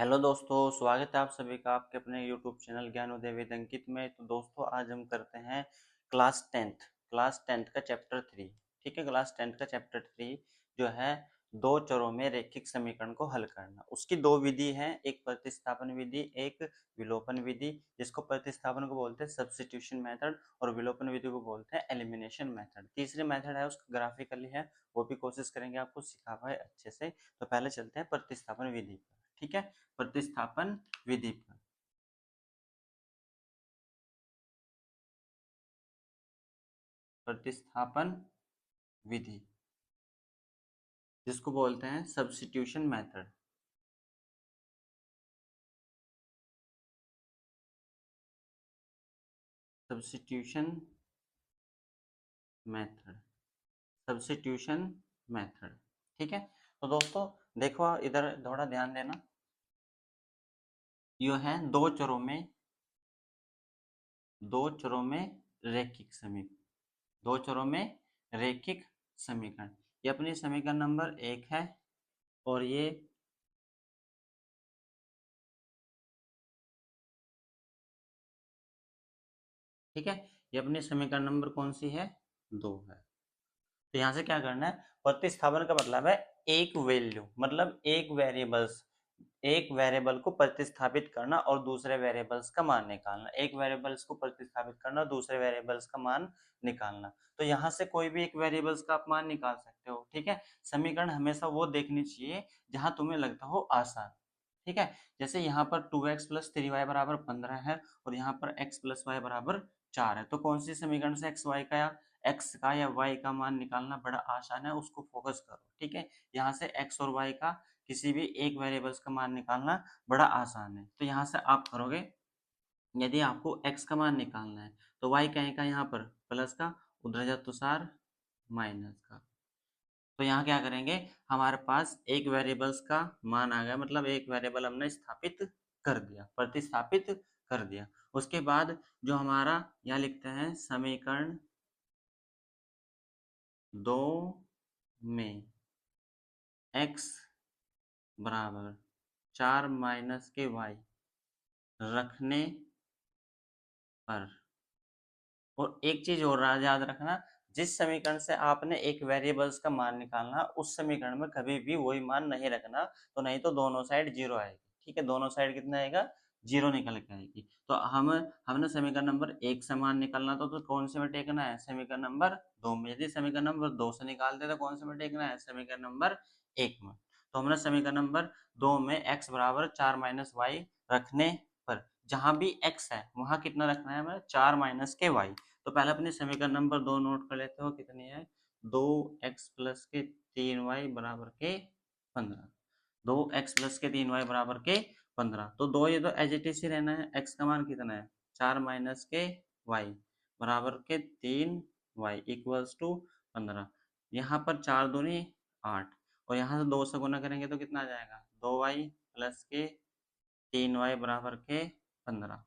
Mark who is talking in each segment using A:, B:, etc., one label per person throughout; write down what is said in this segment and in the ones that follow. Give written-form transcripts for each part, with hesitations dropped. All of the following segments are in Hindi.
A: हेलो दोस्तों, स्वागत है आप सभी का आपके अपने यूट्यूब चैनल ज्ञानोदय वेद अंकित में। तो दोस्तों आज हम करते हैं क्लास टेंथ का चैप्टर 3। ठीक है, क्लास टेंथ का चैप्टर 3 जो है दो चरों में रैखिक समीकरण को हल करना। उसकी दो विधि हैं, एक प्रतिस्थापन विधि, एक विलोपन विधि। जिसको प्रतिस्थापन को बोलते हैं सब्स्टिट्यूशन मेथड और विलोपन विधि को बोलते हैं एलिमिनेशन मेथड। तीसरी मेथड है उसका ग्राफिकली है, वो भी कोशिश करेंगे आपको सिखा पाए अच्छे से। तो पहले चलते हैं प्रतिस्थापन विधि पर। ठीक है, प्रतिस्थापन विधि पर। प्रतिस्थापन विधि जिसको बोलते हैं substitution method. Substitution method, substitution method. ठीक है, तो दोस्तों देखो इधर थोड़ा ध्यान देना। यह है दो चरों में रैखिक समीकरण, दो चरों में रैखिक समीकरण। ये अपनी समीकरण नंबर 1 है और ये ठीक है, ये अपनी समीकरण नंबर कौन सी है? 2 है। तो यहाँ से क्या करना है, प्रतिस्थापन का मतलब है एक वैल्यू, मतलब एक वेरिएबल को प्रतिस्थापित करना और दूसरे वेरिएबल्स का मान निकालना। एक वेरिएबल्स को प्रतिस्थापित करना, दूसरे वेरिएबल्स का मान निकालना। तो यहाँ से कोई भी एक वेरिएबल्स का आप मान निकाल सकते हो। ठीक है, समीकरण हमेशा वो देखनी चाहिए जहाँ तुम्हें लगता हो आसान। ठीक है, जैसे यहाँ पर 2x प्लस 3y बराबर 15 है और यहाँ पर x प्लस वाई बराबर 4 है। तो कौन सी समीकरण से x का या y का मान निकालना बड़ा आसान है, उसको फोकस करो। ठीक है, यहाँ से x और y का किसी भी एक वेरिएबल्स का मान निकालना बड़ा आसान है। तो यहाँ से आप करोगे, यदि आपको x का मान निकालना है तो y कहीं का यहाँ पर प्लस का, उधर जातुसार माइनस का। तो यहाँ क्या करेंगे, हमारे पास एक वेरिएबल्स का मान आ गया, मतलब एक वेरिएबल हमने स्थापित कर दिया, प्रतिस्थापित कर दिया। उसके बाद जो हमारा यहाँ लिखते हैं समीकरण 2 में x बराबर 4 माइनस के y रखने पर, और एक चीज और याद रखना, जिस समीकरण से आपने एक वेरिएबल्स का मान निकालना उस समीकरण में कभी भी वही मान नहीं रखना, तो नहीं तो दोनों साइड जीरो आएगी। ठीक है, दोनों साइड कितना आएगा? जीरो निकल के आएगी। तो हमने समीकरण नंबर 1 से मान निकालना तो कौन से में टेकना है? समीकरण नंबर 2 में। यदि समीकरण नंबर 2 से निकालते तो कौन से में टेकना है? समीकरण नंबर 1 में। तो हमने समीकरण नंबर 2 में x बराबर 4 माइनस वाई रखने पर, जहां भी x है वहां कितना रखना है हमें? 4 माइनस के y। तो पहले अपनी समीकरण नंबर 2 नोट कर लेते हो, कितनी है? 2x प्लस के 3y बराबर के 15। 2x प्लस के 3y बराबर के 15। तो दो ये तो एज इट इज ही रहना है। x का मान कितना है? 4 माइनस के y बराबर के 3y इक्वल्स टू 15। यहाँ पर 4 दूनी 8 और यहाँ से 2 से गुना करेंगे तो कितना आ जाएगा? 2y प्लस के 3y बराबर के 15।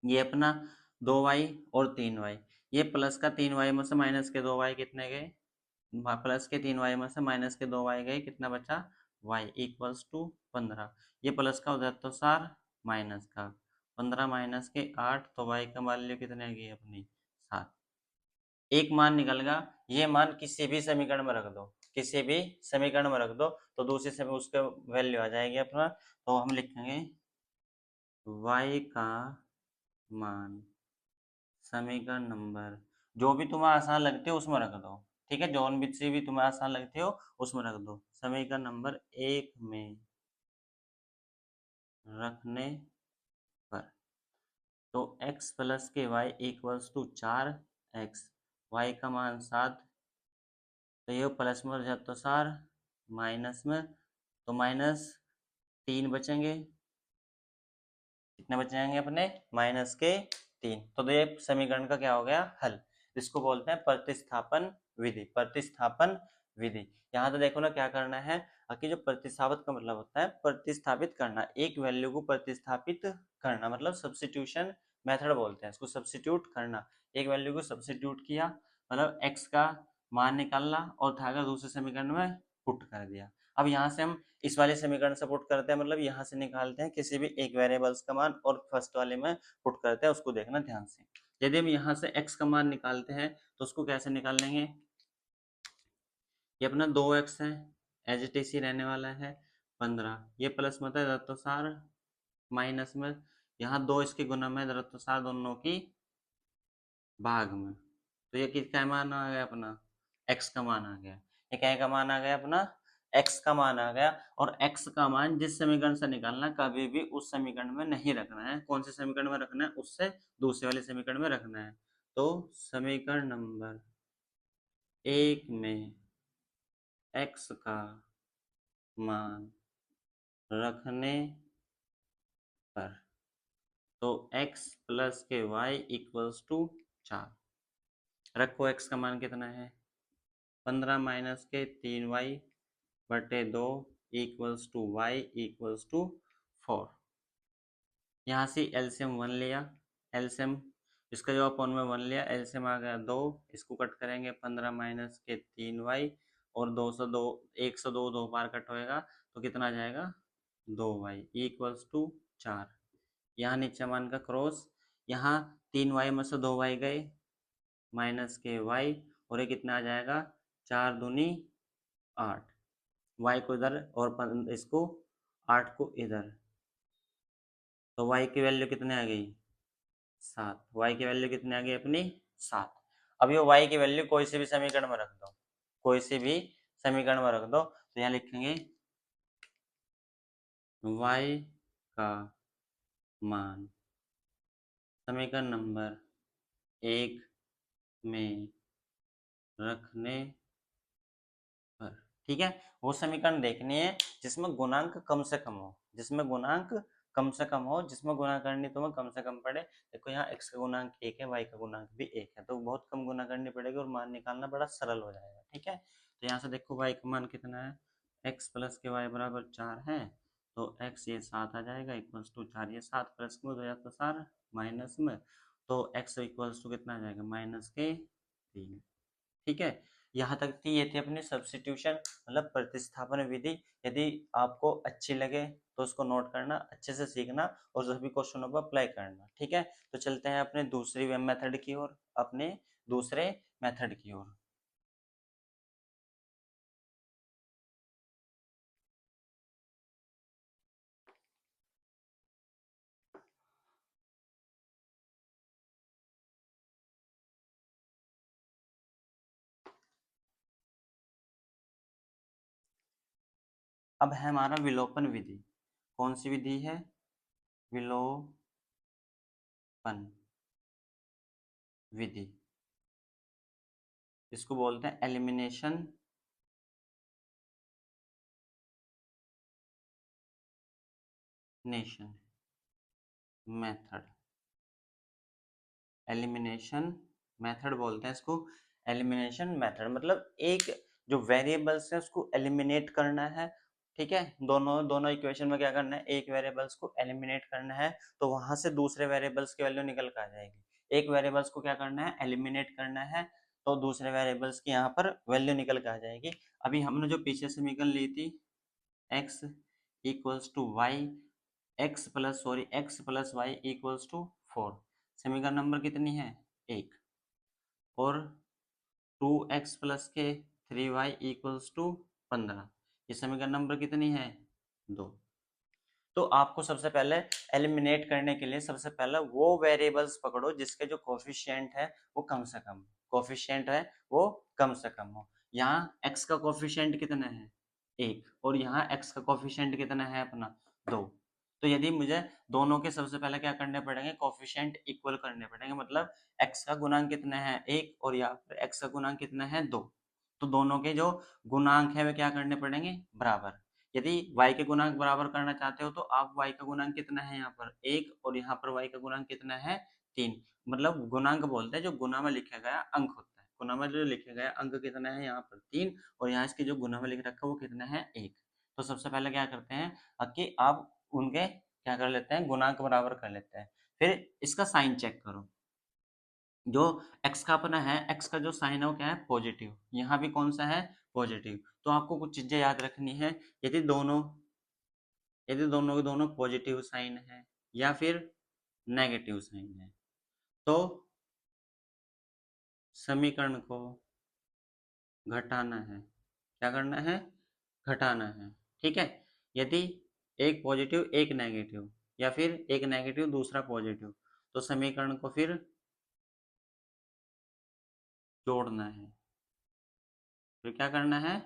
A: ये अपना 2y और 3y, ये प्लस का 3y में से माइनस के 2y कितने गए? प्लस के 3y में से माइनस के 2y गए, कितना बचा? y equals to 15। ये प्लस का उधर तो सार माइनस का, 15 माइनस के 8, तो y का वैल्यू कितने गई अपनी? 7। एक मान निकलेगा, ये मान किसी भी समीकरण में रख दो, किसी भी समीकरण में रख दो तो दूसरे समय उसका वैल्यू आ जाएगी अपना। तो हम लिखेंगे y का मान समीकरण नंबर, जो भी तुम्हें आसान लगते हो उसमें रख दो। ठीक है, जौन भी से भी तुम्हें आसान लगते हो उसमें रख दो। समीकरण नंबर 1 में रखने पर, तो x प्लस के y equals to 4x, y का मान 7। तो ये प्लस में जाए तो सार माइनस में, तो माइनस 3 बचेंगे। कितने बच जाएंगे अपने? माइनस के 3। तो ये समीकरण का क्या हो गया? हल। इसको बोलते हैं प्रतिस्थापन विधि। प्रतिस्थापन विधि, यहाँ तो देखो ना क्या करना है कि जो प्रतिस्थापित का मतलब होता है प्रतिस्थापित करना, एक वैल्यू को प्रतिस्थापित करना, मतलब सब्स्टिट्यूशन मेथड बोलते हैं इसको, सब्स्टिट्यूट करना। एक वैल्यू को सब्स्टिट्यूट किया मतलब x का मान निकालना और धागा दूसरे समीकरण में पुट कर दिया। अब यहाँ से हम इस वाले समीकरण से पुट करते हैं, मतलब यहाँ से निकालते हैं किसी भी एक वेरिएबल्स का मान और फर्स्ट वाले में पुट करते हैं, उसको देखना ध्यान से। यदि हम यहाँ से x का मान निकालते हैं तो उसको कैसे निकाल लेंगे, ये अपना 2x है, एज इट इज ही रहने वाला है 15, ये प्लस मत है धरतोसार माइनस में, यहाँ 2 इसके गुना में धरतोसार दोनों की भाग में, तो ये किसका मान आ गया अपना, x का मान आ गया। ये क्या का मान आ गया अपना, x का मान आ गया। और x का मान जिस समीकरण से निकालना है कभी भी उस समीकरण में नहीं रखना है। कौन से समीकरण में रखना है, उससे दूसरे वाले समीकरण में रखना है। तो समीकरण नंबर 1 में x का मान रखने पर, तो x प्लस के y इक्वल्स टू 4। रखो x का मान कितना है, 15 माइनस के 3y बटे 2 equals to y equals to 4। यहाँ से एलसीएम 1 लिया, एलसीएम इसका जो अपन में 1 लिया, एलसीएम आ गया 2, इसको कट करेंगे 15 माइनस के 3y और 202, 102 दो बार कट होएगा तो कितना आ जाएगा 2y इक्वल्स टू 4। यहाँ नीचे मान का क्रॉस, यहाँ 3y में से 2y गए माइनस के y और ये कितना आ जाएगा 4 दूनी 8, y को इधर और इसको 8 को इधर, तो y की वैल्यू कितने आ गई 7। y की वैल्यू कितने आ गई अपनी 7। अब ये y की वैल्यू कोई से भी समीकरण में रख दो, कोई से भी समीकरण में रख दो, तो यहाँ लिखेंगे y का मान समीकरण नंबर 1 में रखने पर, ठीक है। वो समीकरण देखनी है जिसमें गुणांक कम से कम हो, जिसमें गुणांक कम से कम हो, जिसमें गुणा करनी तुम्हें कम से कम पड़े। देखो यहाँ x का गुणांक 1 है, y का गुणांक भी 1 है, तो बहुत कम गुणा करनी पड़ेगी और मान निकालना बड़ा सरल हो जाएगा, ठीक है। तो यहाँ से देखो y का मान कितना है, x प्लस के y बराबर 4 है, तो x ये 7 आ जाएगा इक्वल्स टू 4, ये 7 प्लस में हो जाए तो 4 माइनस में, तो x इक्वल्स टू कितना आ जाएगा माइनस के 3, ठीक है। यहाँ तक थी, ये थी अपनी सब्स्टिट्यूशन मतलब प्रतिस्थापन विधि। यदि आपको अच्छी लगे तो उसको नोट करना, अच्छे से सीखना और सभी क्वेश्चनों पर अप्लाई करना, ठीक है। तो चलते हैं अपने दूसरी मेथड की ओर, अपने दूसरे मेथड की ओर। अब है हमारा विलोपन विधि। कौन सी विधि है, विलोपन विधि, इसको बोलते हैं एलिमिनेशन मेथड, एलिमिनेशन मेथड बोलते हैं इसको। एलिमिनेशन मेथड मतलब एक जो वेरिएबल्स है उसको एलिमिनेट करना है, ठीक है। दोनों दोनों इक्वेशन में क्या करना है, एक वेरिएबल्स को एलिमिनेट करना है तो वहां से दूसरे वेरिएबल्स की वैल्यू निकल कर आ जाएगी। एक वेरिएबल्स को क्या करना है, एलिमिनेट करना है, तो दूसरे वेरिएबल्स की यहाँ पर वैल्यू निकल कर आ जाएगी। अभी हमने जो पीछे समीकरण ली थी x equals to y, x plus y equals to 4, समीकरण नंबर कितनी है 1, और 2x प्लस के 3y इक्वल्स टू 15, ये समीकरण नंबर कितनी है 2। तो आपको सबसे पहले एलिमिनेट करने के लिए सबसे पहले वो वेरिएबल्स पकड़ो जिसके जो कोफिशिएंट है वो कम से कम, कोफिशिएंट है वो कम से कम हो। यहाँ x का कोफिशिएंट कितना है 1, और यहाँ x का कोफिशिएंट कितना है अपना 2। तो यदि मुझे दोनों के सबसे पहले क्या करने पड़ेंगे, कोफिशिएंट इक्वल करने पड़ेंगे, मतलब x का गुणांक कितना है 1 और यहाँ पर x का गुणांक कितना है 2, तो दोनों के जो गुणांक है वे क्या करने पड़ेंगे बराबर। यदि y के गुणांक बराबर करना चाहते हो तो आप y का गुणांक कितना है यहाँ पर 1 और यहाँ पर y का गुणांक कितना है 3, मतलब गुणांक बोलते हैं जो गुना में लिखा गया अंक होता है, गुना में जो लिखा गया अंक कितना है यहाँ पर 3 और यहाँ इसके जो गुना में लिख रखा है वो कितना है 1। तो सबसे पहले क्या करते हैं कि आप उनके क्या कर लेते हैं गुणांक बराबर कर लेते हैं, फिर इसका साइन चेक करो, जो x का अपना है, x का जो साइन है वो क्या है, पॉजिटिव। यहाँ भी कौन सा है, पॉजिटिव। तो आपको कुछ चीजें याद रखनी है। यदि दोनों के दोनों पॉजिटिव साइन है या फिर नेगेटिव साइन है, तो समीकरण को घटाना है। क्या करना है, घटाना है। ठीक है। यदि एक पॉजिटिव एक नेगेटिव, या फिर एक नेगेटिव दूसरा पॉजिटिव, तो समीकरण को फिर जोड़ना है। फिर क्या करना है,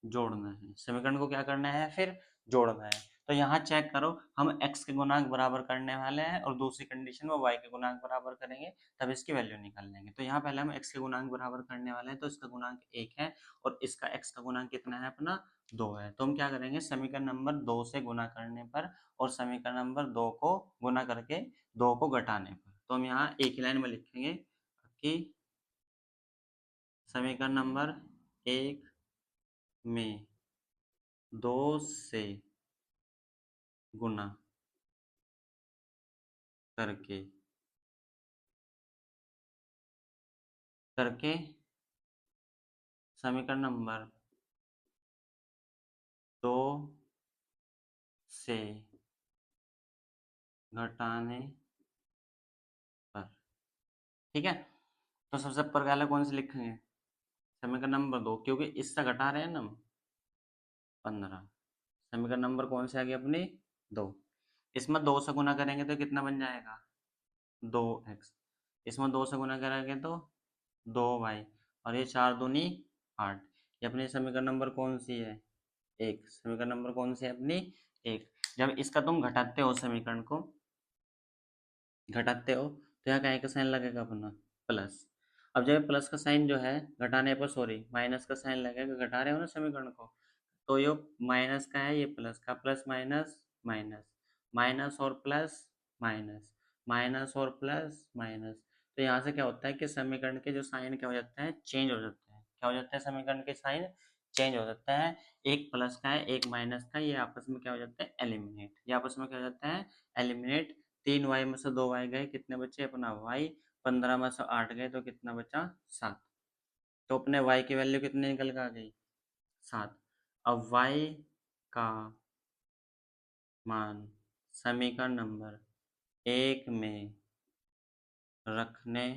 A: जोड़ना है। समीकरण को क्या करना है, फिर जोड़ना है। तो यहाँ चेक करो, हम x के गुणांक बराबर करने वाले हैं और दूसरी कंडीशन में y के गुणांक बराबर करेंगे, तब इसकी वैल्यू निकाल लेंगे। तो यहाँ पहले हम x के गुणांक बराबर करने वाले हैं, तो इसका गुणांक 1 है और इसका x का गुणांक कितना है अपना, 2 है। तो हम क्या करेंगे, समीकरण नंबर 2 से गुणा करने पर और समीकरण नंबर 2 को गुणा करके 2 को घटाने पर, तो हम यहाँ एक ही लाइन में लिखेंगे कि समीकरण नंबर 1 में 2 से गुना करके करके समीकरण नंबर 2 से घटाने पर। ठीक है। तो सबसे पहले कौन से लिखेंगे, समीकरण नंबर 2, क्योंकि इससे घटा रहे हैं ना हम 15। समीकरण नंबर कौन से आ गई अपनी, 2। इसमें 2 से गुना करेंगे तो कितना बन जाएगा, 2x। इसमें 2 से गुना करेंगे तो 2y, और ये 4 दूनी 8। ये अपनी समीकरण नंबर कौन सी है, 1। समीकरण नंबर कौन सी है अपनी, 1। जब इसका तुम घटाते हो, समीकरण को घटाते हो, तो यहाँ का साइन लगेगा अपना प्लस। अब जब प्लस का साइन जो है घटाने पर, सॉरी माइनस का साइन लगेगा, घटा रहे हो ना समीकरण को, तो ये माइनस का है, ये प्लस का, प्लस माइनस माइनस, माइनस और प्लस माइनस, माइनस और प्लस माइनस। तो यहाँ से क्या होता है कि समीकरण के जो साइन क्या हो जाता है, चेंज हो जाता है। क्या हो जाता है, समीकरण के साइन चेंज हो जाता है। एक प्लस का है, एक माइनस का, ये आपस में क्या हो जाता है, एलिमिनेट। ये आपस में क्या हो जाता है, एलिमिनेट। 3y में से 2y गए, कितने बचे अपना y। 15 में से 8 गए तो कितना बचा, 7। तो अपने y की वैल्यू कितनी निकल के आ गई, 7। अब y का मान समीकरण नंबर 1 में रखने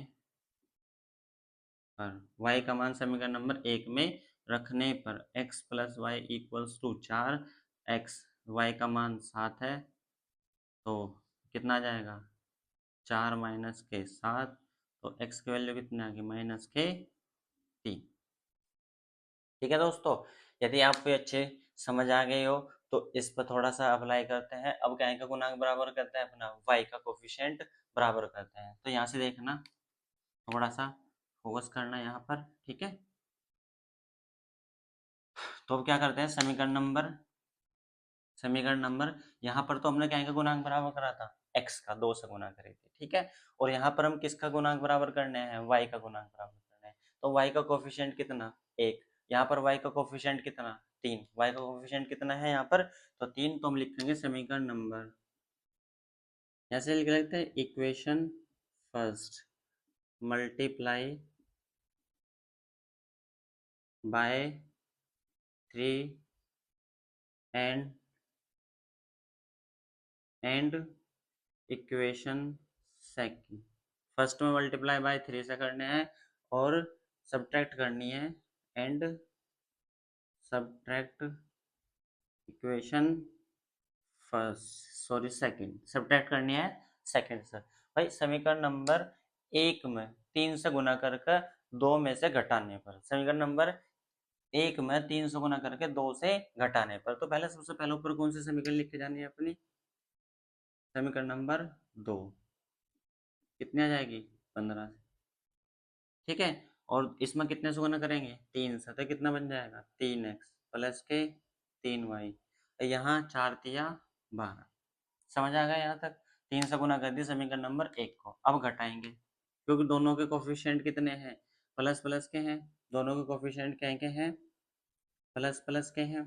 A: पर, y का मान समीकरण नंबर 1 में रखने पर x plus y equals to 4, x y का मान 7 है, तो कितना आ जाएगा, 4 माइनस के 7, तो x की वैल्यू कितनी आ गई, माइनस के 3। ठीक है दोस्तों, यदि आपको अच्छे समझ आ गए हो तो इस पर थोड़ा सा अप्लाई करते हैं। अब क्या का गुणांक बराबर करते हैं, अपना y का कोफिशिएंट बराबर करते हैं। तो यहाँ से देखना, थोड़ा सा फोकस करना यहाँ पर। ठीक है। तो अब क्या करते हैं, समीकरण नंबर यहाँ पर तो हमने क्या का गुणांक बराबर करा था, x का 2 से गुना करे थे। ठीक है। और यहाँ पर हम किसका गुणांक बराबर करने हैं, y का गुणांक बराबर करना है। तो y का कोफिशिएंट कितना, 1। यहाँ पर y का कोफिशिएंट कितना, 3। y का कोफिशिएंट कितना है यहाँ पर, तो 3। तो हम लिखेंगे समीकरण नंबर, ऐसे लिख लेते हैं, equation first multiply by 3 and equation second. First में मल्टीप्लाई बाय 3 से करने हैं और सब्ट्रैक्ट करनी है, and subtract equation first, sorry second, subtract करनी है सेकंड से। भाई समीकरण नंबर 1 में 3 से गुना करके 2 में से घटाने पर, समीकरण नंबर 1 में 3 से गुना करके 2 से घटाने पर, तो पहले सबसे पहले ऊपर कौन सी समीकरण लिख के जानी है अपनी, समीकरण नंबर 2। कितनी आ जाएगी, 15 से। ठीक है। और इसमें कितने से गुना करेंगे, 3 से, तो कितना बन जाएगा, 3x प्लस के 3y। यहाँ 4 तिया 12। समझ आ गया यहाँ तक। 3 से गुना कर दिया समीकरण नंबर 1 को। अब घटाएंगे, क्योंकि दोनों के कोफिशिएंट कितने हैं, प्लस प्लस के हैं। दोनों के कोफिशिएंट क्या के हैं, प्लस प्लस के हैं,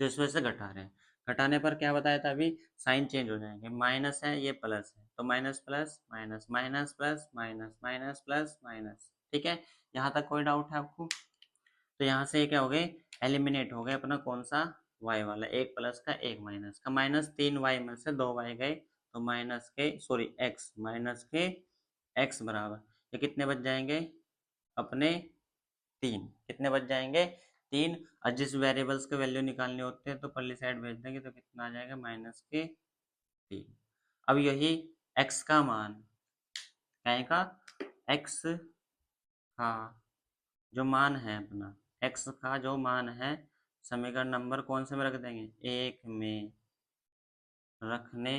A: तो इस वजह से घटा रहे हैं। घटाने पर क्या बताया था अभी, साइन चेंज हो जाएंगे, माइनस है ये प्लस है, तो minus plus minus minus plus minus minus plus minus. ठीक है, यहाँ तक कोई डाउट है आपको? तो यहाँ से क्या हो गए, एलिमिनेट हो गए अपना कौन सा, y वाला, एक प्लस का एक माइनस का, माइनस 3y में से 2y गए, तो माइनस के सॉरी x माइनस के x बराबर ये कितने बच जाएंगे अपने 3, कितने बच जाएंगे 3। और जिस वेरिएबल्स के वैल्यू निकालने होते हैं तो परली साइड भेज देंगे तो कितना आ जाएगा माइनस के 3। अब यही x का मान का x का जो मान है अपना x का जो मान है समीकरण नंबर कौन से में रख देंगे, एक में रखने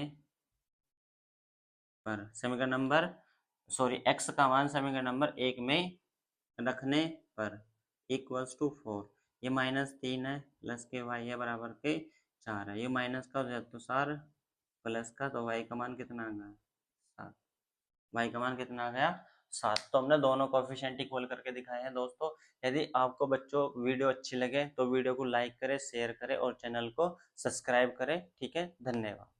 A: पर, समीकरण नंबर सॉरी x का मान समीकरण नंबर एक में रखने पर इक्वल्स टू 4। ये माइनस 3 है प्लस के y है बराबर के 4 है, ये माइनस का हो जाए तो 4 प्लस का, तो y का मान कितना आ गया 7, y का मान कितना आ गया 7। तो हमने दोनों कोफिशिएंट इक्वल करके दिखाए हैं दोस्तों। यदि आपको बच्चों वीडियो अच्छी लगे तो वीडियो को लाइक करें, शेयर करें और चैनल को सब्सक्राइब करें। ठीक है, धन्यवाद।